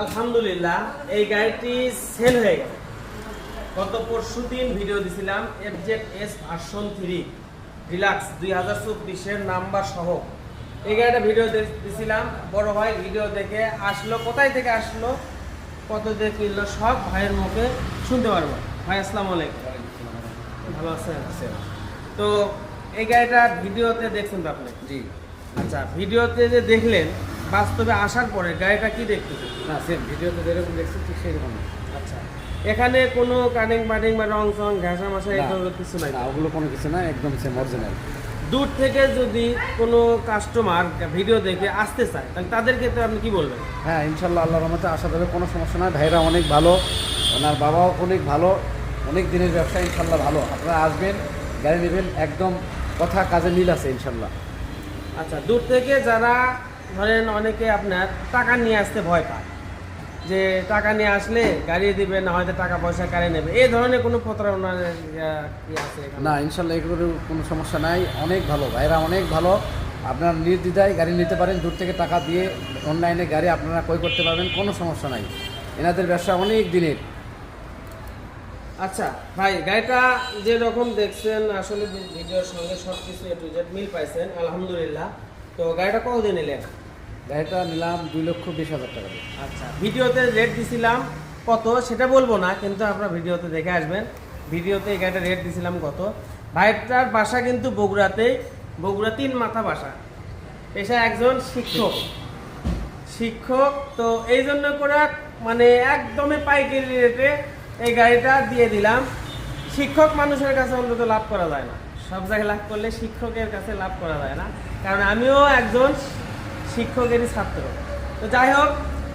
আলহামদুলিল্লাহ এই গাড়িটি সেল হয়ে গেল। গত পরশুদিন ভিডিও দিছিলাম FZS ভার্সন 3 ডিলাক্স 2024 নাম্বার সহ এই গাড়িটা ভিডিও দিছিলাম। বড় ভাই ভিডিও দেখে আসলো, কোথায় থেকে আসলো, কত দিয়ে কিনলো, সব ভাইয়ের মুখে শুনতে পারবো। ভাই আসসালামু আলাইকুম। ভালো আছেন? তো এই গাড়িটা ভিডিওতে দেখছেন তো আপনি? জি। আচ্ছা, ভিডিওতে যে দেখলেন, বাস্তবে আসার পরে গাড়িটা কি দেখতেছেন? না, সেম ভিডিওতে যেরকম দেখছি ঠিক সেরকম। আচ্ছা, এখানে কোনো কাটিং বাটিং বা রং সং ঘাসা মাসা এগুলো কিছু নাই? না, ওগুলো কোনো কিছু না, একদম সেম অরিজিনাল। দূর থেকে যদি কোনো কাস্টমার ভিডিও দেখে আসতে চায় তাহলে তাদের ক্ষেত্রে আপনি কি বলবেন? হ্যাঁ, ইনশাল্লাহ আল্লাহর রহমতে আসা যাবে, কোনো সমস্যা নয়। ভাইরা অনেক ভালো, ওনার বাবাও অনেক ভালো, অনেক দিনের ব্যবসা, ইনশাল্লাহ ভালো। আপনারা আসবেন, গাড়ি নেবেন, একদম কথা কাজে মিল আছে ইনশাল্লাহ। আচ্ছা, দূর থেকে যারা ধরেন অনেকে আপনার টাকা নিয়ে আসতে ভয় পায়, যে টাকা নিয়ে আসলে গাড়ি দিবে না, হয়তো টাকা পয়সা কারে নেবে, এই ধরনের কোনো প্রতারণার কি আছে এখানে? না, ইনশাল্লাহ এগুলোর কোনো সমস্যা নাই, অনেক ভালো ভাইরা, অনেক ভালো। আপনার নির্দ্বিধায় গাড়ি নিতে পারেন, দূর থেকে টাকা দিয়ে অনলাইনে গাড়ি আপনারা ক্রয় করতে পারবেন, কোনো সমস্যা নাই। এনাদের ব্যবসা অনেক দিনের। আচ্ছা ভাই, গাড়িটা যেরকম দেখছেন আসলে ভিডিওর সঙ্গে সব কিছু A to Z মিল পাইছেন আলহামদুলিল্লাহ। তো গাড়িটা কতদিন নিলেন? গাড়িটা নিলাম 2,20,000 টাকা দিয়ে। আচ্ছা, ভিডিওতে রেট দিছিলাম কত সেটা বলবো না, কিন্তু আপনারা ভিডিওতে দেখে আসবেন। ভিডিওতে এই গাড়িটা রেট দিছিলাম কত। ভাইটার বাসা কিন্তু বগুড়াতেই, বগুড়া 3 মাথা বাসা, পেশা একজন শিক্ষক। তো এই জন্য করে মানে একদমই পাইকারি রেটে এই গাড়িটা দিয়ে দিলাম। শিক্ষক মানুষের কাছে অন্তত লাভ করা যায় না, সব জায়গায় লাভ করলে শিক্ষকের কাছে লাভ করা যায় না, কারণ আমিও একজন শিক্ষকেরই ছাত্র। তো যাই হোক,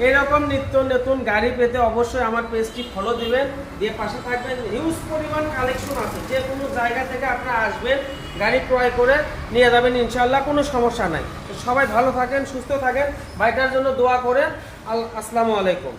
এরকম নিত্য নতুন গাড়ি পেতে অবশ্যই আমার পেজটি ফলো দিবেন, দিয়ে পাশে থাকবেন। হিউজ পরিমাণ কালেকশন আছে, যে কোনো জায়গা থেকে আপনারা আসবেন, গাড়ি ক্রয় করে নিয়ে যাবেন, ইনশাল্লাহ কোনো সমস্যা নাই। তো সবাই ভালো থাকেন, সুস্থ থাকেন, ভাইটার জন্য দোয়া করেন। আসসালামু আলাইকুম।